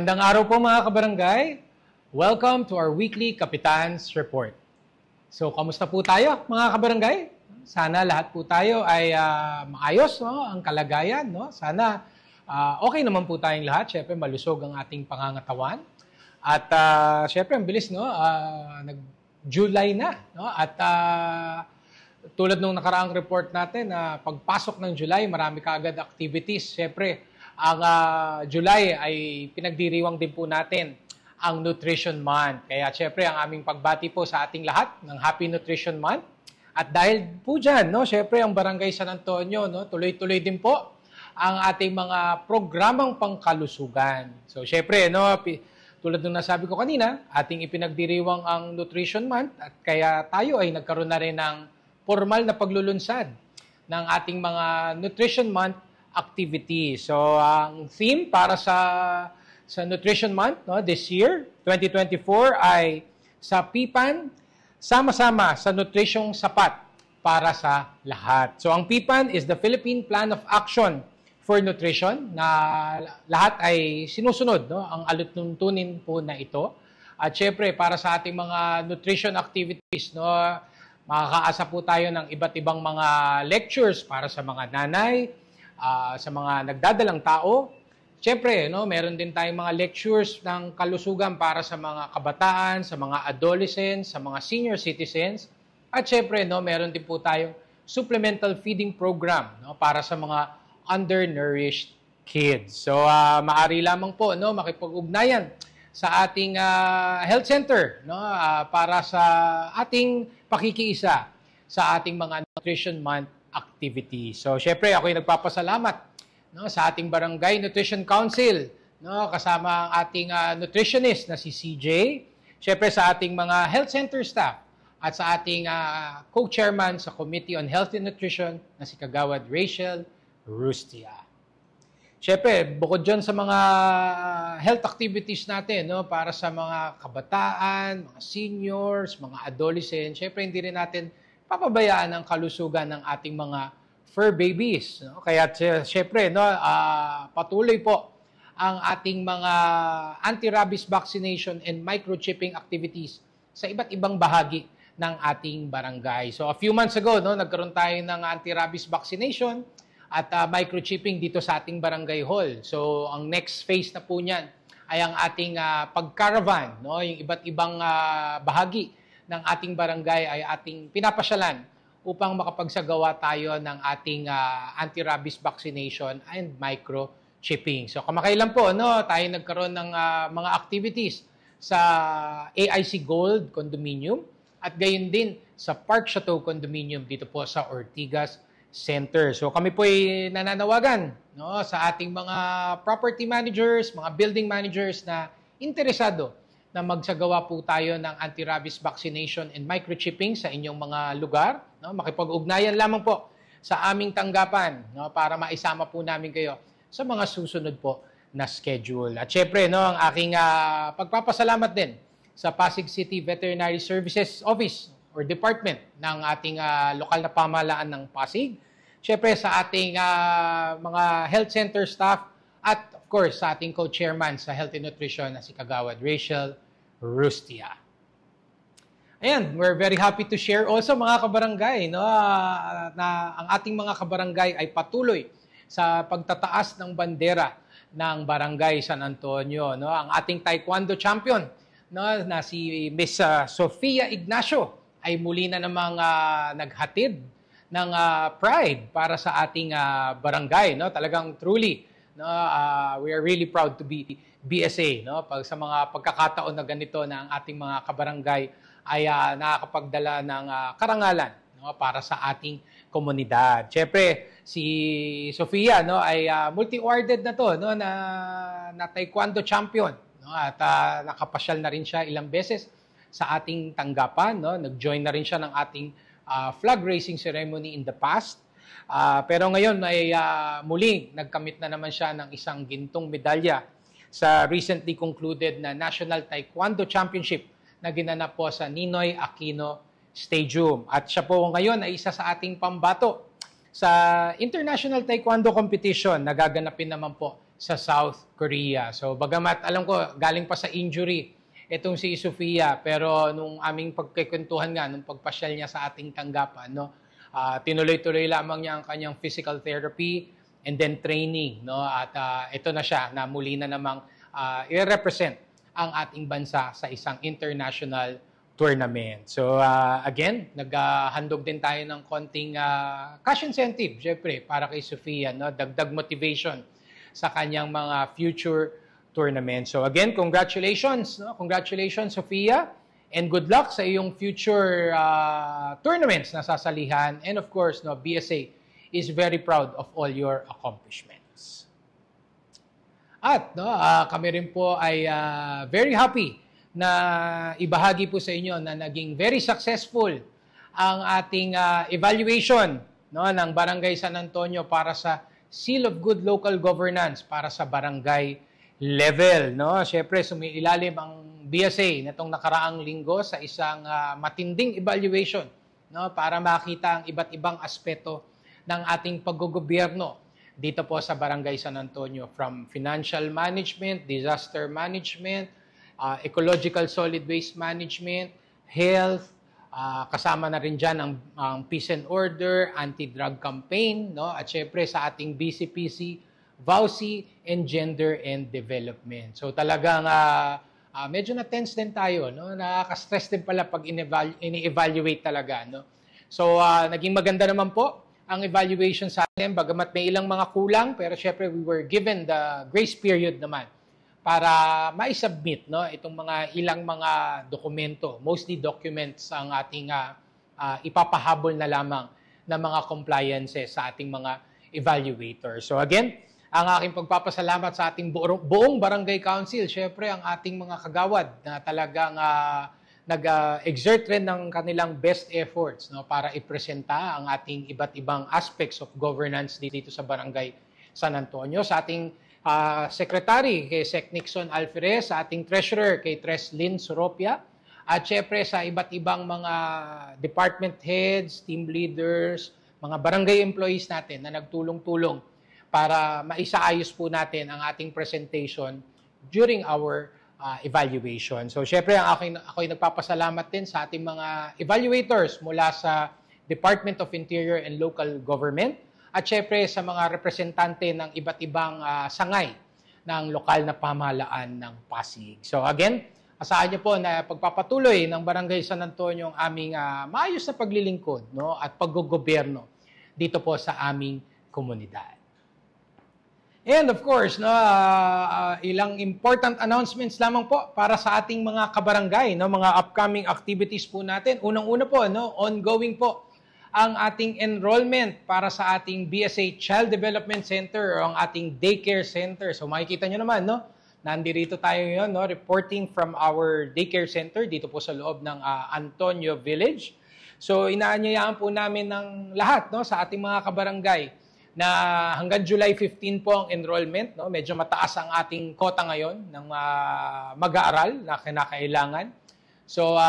Magandang araw po mga kabarangay. Welcome to our weekly Kapitan's Report. So, kamusta po tayo mga kabarangay? Sana lahat po tayo ay maayos, no? Ang kalagayan. No? Sana okay naman po tayong lahat. Siyempre, malusog ang ating pangangatawan. At siyempre, ang bilis, no? Nag-July na. No? At tulad nung nakaraang report natin, pagpasok ng July, marami kaagad activities. Siyempre, ang July ay pinagdiriwang din po natin ang Nutrition Month. Kaya syempre ang aming pagbati po sa ating lahat ng Happy Nutrition Month. At dahil po dyan, no, syempre ang Barangay San Antonio, no, tuloy-tuloy din po ang ating mga programang pangkalusugan. So syempre, no, tulad ng nasabi ko kanina, ating ipinagdiriwang ang Nutrition Month at kaya tayo ay nagkaroon na rin ng formal na paglulunsad ng ating mga Nutrition Month activities. So, ang theme para sa Nutrition Month, no, this year, 2024, ay sa PIPAN, sama-sama sa nutrisyong sapat para sa lahat. So, ang PIPAN is the Philippine Plan of Action for Nutrition na lahat ay sinusunod, no, ang alutuntunin po na ito. At syempre, para sa ating mga nutrition activities, no, makakaasa po tayo ng iba't ibang mga lectures para sa mga nanay, sa mga nagdadalang tao. Siyempre, no, meron din tayong mga lectures ng kalusugan para sa mga kabataan, sa mga adolescents, sa mga senior citizens. At siyempre, no, meron din po tayong supplemental feeding program, no, para sa mga undernourished kids. So, maaari lamang po, no, makipag-ugnayan sa ating health center, no, para sa ating pakikiisa sa ating mga Nutrition Month activity. So, syempre, ako ay nagpapasalamat, no, sa ating Barangay Nutrition Council, no, kasama ang ating nutritionist na si CJ, syempre sa ating mga health center staff, at sa ating co-chairman sa Committee on Health and Nutrition na si Kagawad Rachel Rustia. Syempre, bukod dyan sa mga health activities natin, no, para sa mga kabataan, mga seniors, mga adolescents, syempre hindi rin natin papabayaan ang kalusugan ng ating mga fur babies. No? Kaya syempre, no, patuloy po ang ating mga anti-rabies vaccination and microchipping activities sa iba't ibang bahagi ng ating barangay. So a few months ago, no, nagkaroon tayo ng anti-rabies vaccination at microchipping dito sa ating barangay hall. So ang next phase na po niyan ay ang ating pag-caravan, no, yung iba't ibang bahagi ng ating barangay ay ating pinapasyalan upang makapagsagawa tayo ng ating anti-rabies vaccination and microchipping. So kamakailan po, no, tayo nagkaroon ng mga activities sa AIC Gold Condominium at gayon din sa Park Chateau Condominium dito po sa Ortigas Center. So kami po ay nananawagan, no, sa ating mga property managers, mga building managers na interesado na magsagawa po tayo ng anti-rabies vaccination and microchipping sa inyong mga lugar. No? Makipag-ugnayan lamang po sa aming tanggapan, no? Para maisama po namin kayo sa mga susunod po na schedule. At syempre, no, ang aking pagpapasalamat din sa Pasig City Veterinary Services Office or Department ng ating lokal na pamahalaan ng Pasig. Syempre sa ating mga health center staff at of course, sa ating co-chairman sa Health and Nutrition na si Kagawad Rachel Rustia. Ayan, we're very happy to share also mga kabarangay, no, na ang ating mga kabarangay ay patuloy sa pagtataas ng bandera ng Barangay San Antonio. No? Ang ating taekwondo champion, no, na si Miss Sofia Ignacio ay muli na namang naghatid ng pride para sa ating barangay. No? Talagang truly, no, we are really proud to be BSA, no, pag sa mga pagkakataon na ganito na ang ating mga kabarangay ay nakakapagdala ng karangalan, no, para sa ating komunidad. Siyempre, si Sofia, no, ay multi-awarded na to, no, na taekwondo champion, no, at nakapasyal na rin siya ilang beses sa ating tanggapan, no. Nag-join na rin siya ng ating flag raising ceremony in the past. Pero ngayon ay muling nagkamit na naman siya ng isang gintong medalya sa recently concluded na National Taekwondo Championship na ginanap po sa Ninoy Aquino Stadium. At siya po ngayon ay isa sa ating pambato sa International Taekwondo Competition na gaganapin naman po sa South Korea. So bagamat alam ko galing pa sa injury itong si Sofia, pero nung aming pagkikwentuhan nga, nung pagpasyal niya sa ating tanggapan, no, tinuloy-tuloy lamang niya ang kanyang physical therapy and then training, no, at ito na siya na muli na namang i-represent ang ating bansa sa isang international tournament. So again, naghandog din tayo ng konting cash incentive, syempre, para kay Sofia, no, dagdag motivation sa kanyang mga future tournament. So again, congratulations, no? Congratulations, Sofia, and good luck sa iyong future tournaments na sasalihan. And of course, no, BSA is very proud of all your accomplishments. At no, kami rin po ay very happy na ibahagi po sa inyo na naging very successful ang ating evaluation, no, ng Barangay San Antonio para sa Seal of Good Local Governance para sa barangay level, no? Syempre sumiilalim ang BSA nitong nakaraang linggo sa isang matinding evaluation, no, para makita ang iba't ibang aspeto ng ating paggogobyerno dito po sa Barangay San Antonio, from financial management, disaster management, ecological solid waste management, health, kasama na rin dyan ang peace and order, anti-drug campaign, no, at syempre sa ating BCPC, VAUSI, and gender and development. So talagang medyo na-tense din tayo, no? Nakaka-stress din pala pag ini-evaluate talaga, no? So naging maganda naman po ang evaluation sa atin, bagamat may ilang mga kulang, pero syempre we were given the grace period naman para ma-submit, no, itong mga ilang mga dokumento, mostly documents ang ating ipapahabol na lamang na mga compliances sa ating mga evaluators. So again, ang aking pagpapasalamat sa ating buong Barangay Council, syempre ang ating mga kagawad na talagang nag-exert rin ng kanilang best efforts, no, para ipresenta ang ating iba't ibang aspects of governance dito sa Barangay San Antonio. Sa ating Secretary kay Sec Nixon Alferez, sa ating Treasurer kay Tres Lynn Soropia, at syempre sa iba't ibang mga department heads, team leaders, mga barangay employees natin na nagtulong-tulong para maisaayos po natin ang ating presentation during our evaluation. So, syempre, ako'y nagpapasalamat din sa ating mga evaluators mula sa Department of Interior and Local Government at syempre sa mga representante ng iba't ibang sangay ng lokal na pamahalaan ng Pasig. So, again, asahan niyo po na pagpapatuloy ng Barangay San Antonio ang aming maayos na paglilingkod, no, at paggogobyerno dito po sa aming komunidad. And of course, no, ilang important announcements lamang po para sa ating mga kabarangay, no, mga upcoming activities po natin. Unang-una po, no, ongoing po ang ating enrollment para sa ating BSA Child Development Center o ang ating daycare center. So makikita nyo naman, no, nandirito tayo ngayon, no, reporting from our daycare center dito po sa loob ng Antonio Village. So inaanyayaan po namin ng lahat, no, sa ating mga kabarangay na hanggang July 15 po ang enrollment, no? Medyo mataas ang ating kota ngayon ng mag-aaral na kinakailangan. So,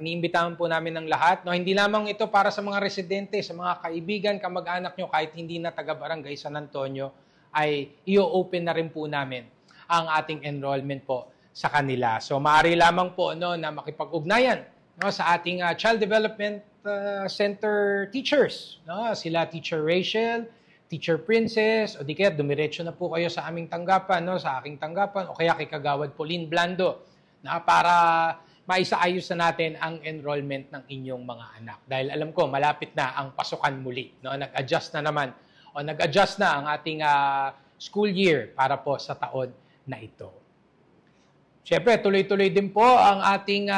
iniimbitahan po namin ng lahat, no? Hindi lamang ito para sa mga residente, sa mga kaibigan, kamag-anak nyo, kahit hindi na taga-Barangay San Antonio, ay i-open na rin po namin ang ating enrollment po sa kanila. So, maaari lamang po, no, na makipag-ugnayan, no, sa ating Child Development Center teachers, no? Sila Teacher Rachel, Teacher Princess, o di kaya dumiretso na po kayo sa aming tanggapan, no, sa aking tanggapan, o kaya kay Kagawad Pauline Blando, na para maisaayos na natin ang enrollment ng inyong mga anak. Dahil alam ko, malapit na ang pasukan muli. No? Nag-adjust na naman, o nag-adjust na ang ating school year para po sa taon na ito. Siyempre, tuloy-tuloy din po ang ating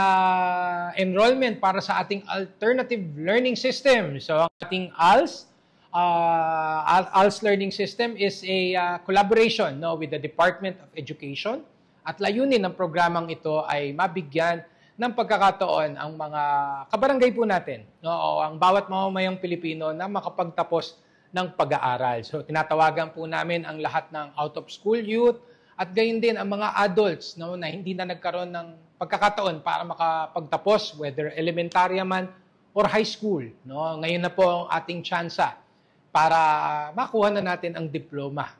enrollment para sa ating alternative learning system. So, ang ating ALS Learning System is a collaboration, no, with the Department of Education, at layunin ng programang ito ay mabigyan ng pagkakataon ang mga kabarangay po natin, no, o ang bawat mamamayang Pilipino na makapagtapos ng pag-aaral. So tinatawagan po namin ang lahat ng out-of-school youth at gayon din ang mga adults, no, na hindi na nagkaroon ng pagkakataon para makapagtapos, whether elementarya man or high school. No. Ngayon na po ang ating tsansa para makuha na natin ang diploma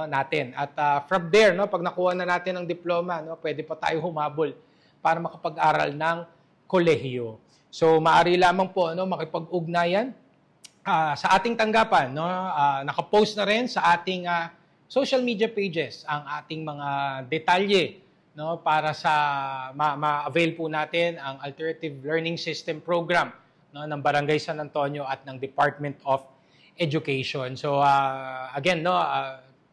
natin. At from there, pag nakuha na natin ang diploma, pwede pa tayo humabol para makapag-aral ng kolehiyo. So maaari lamang po makipag-ugnayan sa ating tanggapan. Nakapost na rin sa ating social media pages ang ating mga detalye para sa ma-avail po natin ang Alternative Learning System Program ng Barangay San Antonio at ng Department of Education. So again,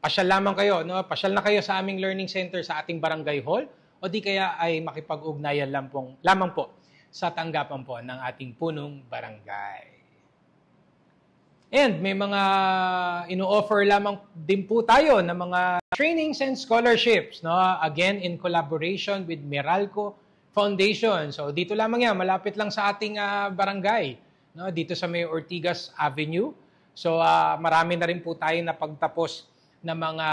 pasyal lamang kayo, pasyal na kayo sa aming learning center sa ating barangay hall o di kaya ay makipag-ugnayan lamang po sa tanggapan po ng ating punong barangay. And may mga ino-offer lamang din po tayo ng mga trainings and scholarships, again in collaboration with Meralco Foundation. So dito lamang yan, malapit lang sa ating barangay, dito sa may Ortigas Avenue. So marami na rin po tayo na pagtapos ng mga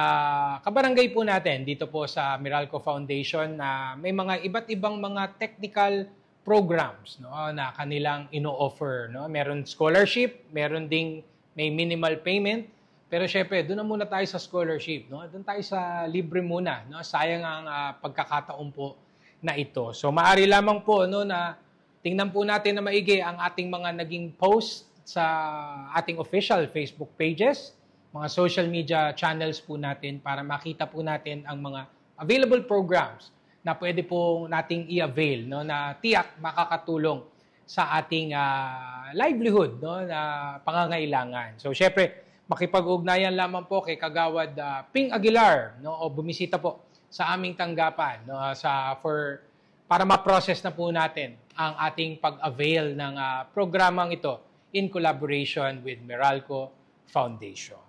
kabarangay po natin dito po sa Meralco Foundation na may mga iba't ibang mga technical programs na kanilang ino-offer. Meron scholarship, meron ding may minimal payment. Pero syempre, doon na muna tayo sa scholarship. Doon tayo sa libre muna. Sayang ang pagkakataon po na ito. So maaari lamang po na tingnan po natin na maigi ang ating mga naging post sa ating official Facebook pages, mga social media channels po natin para makita po natin ang mga available programs na pwede po nating i-avail na tiyak makakatulong sa ating livelihood na pangangailangan. So syempre, makipag-ugnayan lamang po kay Kagawad Ping Aguilar o bumisita po sa aming tanggapan para ma-process na po natin ang ating pag-avail ng programang ito in collaboration with Meralco Foundation.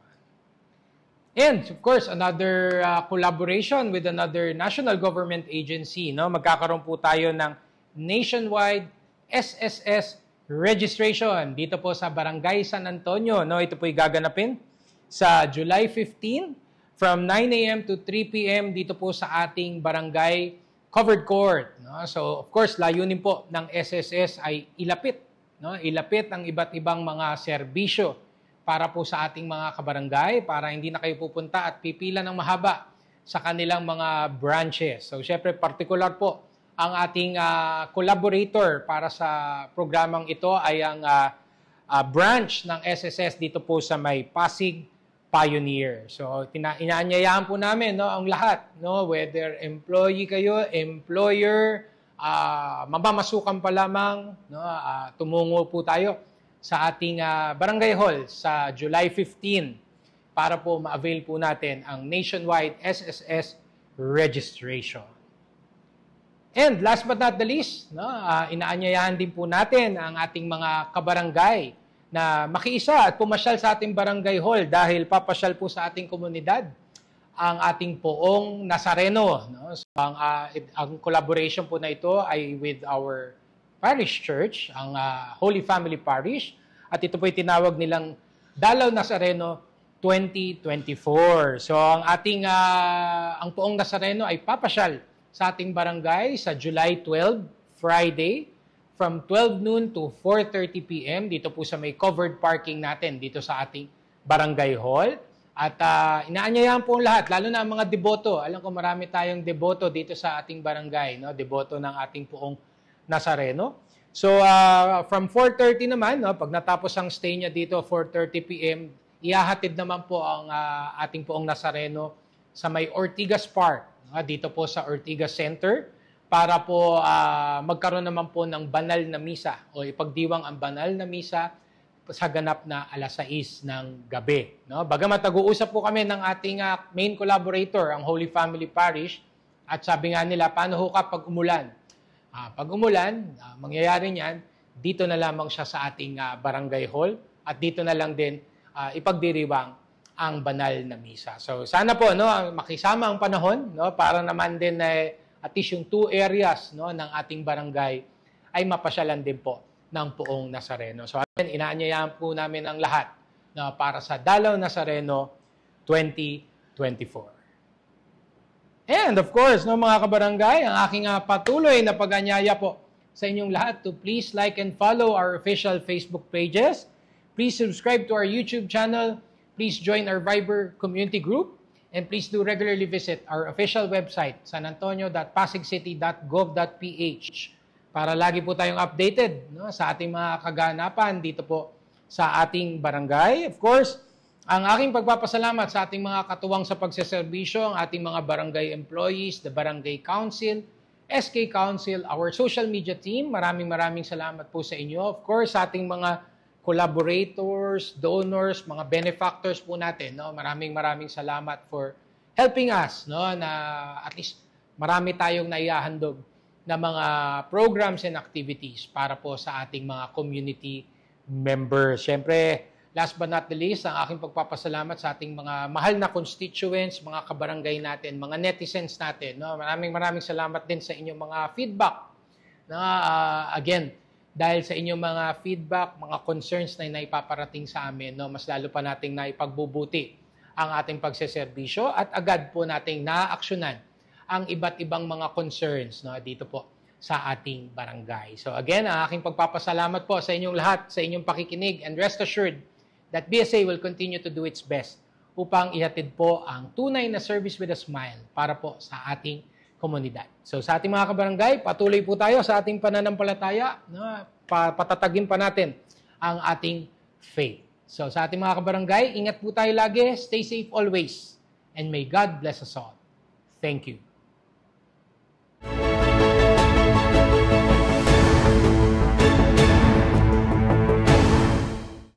And of course, another collaboration with another national government agency. Magkakaroon po tayo ng nationwide SSS registration dito po sa Barangay San Antonio. Ito po gaganapin sa July 15 from 9 a.m. to 3 p.m. dito po sa ating barangay covered court. So of course, layunin po ng SSS ay ilapit ang iba't ibang mga serbisyo para po sa ating mga kabarangay para hindi na kayo pupunta at pipila ng mahaba sa kanilang mga branches. So syempre, particular po ang ating collaborator para sa programang ito ay ang branch ng SSS dito po sa may Pasig Pioneer. So inaanyayahan po namin ang lahat, whether employee kayo, employer, mamamasukan pa lamang, tumungo po tayo sa ating barangay hall sa July 15 para po ma-avail po natin ang nationwide SSS registration. And last but not the least, inaanyayahan din po natin ang ating mga kabarangay na makiisa at pumasyal sa ating barangay hall dahil papasyal po sa ating komunidad ang ating poong Nazareno. So, ang collaboration po na ito ay with our parish church, ang Holy Family Parish, at ito po ay tinawag nilang Dalaw Nazareno 2024. So ang ating ang poong Nazareno ay papasyal sa ating barangay sa July 12, Friday, from 12 noon to 4:30 p.m. dito po sa may covered parking natin dito sa ating barangay hall. At inaanyayahan po ang lahat, lalo na ang mga deboto. Alam ko marami tayong deboto dito sa ating barangay, deboto ng ating poong Nazareno. So from 4:30 naman, pag natapos ang stay niya dito, 4:30 p.m., ihahatid naman po ang ating poong Nazareno sa may Ortigas Park, dito po sa Ortigas Center, para po magkaroon naman po ng banal na misa o ipagdiwang ang banal na misa sa ganap na 6:00 ng gabi. Bagamat nag-uusap po kami ng ating main collaborator, ang Holy Family Parish, at sabi nga nila, paano ho kapag umulan? Pag umulan, mangyayari niyan, dito na lamang siya sa ating barangay hall at dito na lang din ipagdiriwang ang banal na misa. So sana po makisama ang panahon para naman din at least yung 2 areas ng ating barangay ay mapasyalan din po ng poong Nazareno. So inaanyayahan po namin ang lahat para sa Dalaw Nazareno 2024. And of course, mga kabarangay, ang aking patuloy na pag-anyaya po sa inyong lahat to please like and follow our official Facebook pages, Please subscribe to our YouTube channel. Please join our Viber community group. And please do regularly visit our official website, sanantonio.pasigcity.gov.ph, para lagi po tayong updated, no, sa ating mga kaganapan dito po sa ating barangay. Of course, ang aking pagpapasalamat sa ating mga katuwang sa pagseserbisyo, ang ating mga barangay employees, the barangay council, SK Council, our social media team. Maraming salamat po sa inyo. Of course, sa ating mga collaborators, donors, mga benefactors po natin, no? Maraming salamat for helping us, no, na at least marami tayong naihahandog na mga programs and activities para po sa ating mga community members. Siyempre, last but not the least, ang aking pagpapasalamat sa ating mga mahal na constituents, mga kabarangay natin, mga netizens natin, no? Maraming salamat din sa inyong mga feedback. Again, dahil sa inyong mga feedback, mga concerns na naipaparating sa amin, no, mas lalo pa nating naipagbubuti ang ating pagseserbisyo at agad po nating naaaksyonan ang iba't ibang mga concerns, no, dito po sa ating barangay. So again, ang aking pagpapasalamat po sa inyong lahat, sa inyong pakikinig, and rest assured that BSA will continue to do its best upang ihatid po ang tunay na service with a smile para po sa ating komunidad. So sa ating mga kabarangay, patuloy po tayo sa ating pananampalataya, no? Patatagin pa natin ang ating faith. So sa ating mga kabarangay, ingat po tayo lagi, stay safe always, and may God bless us all. Thank you.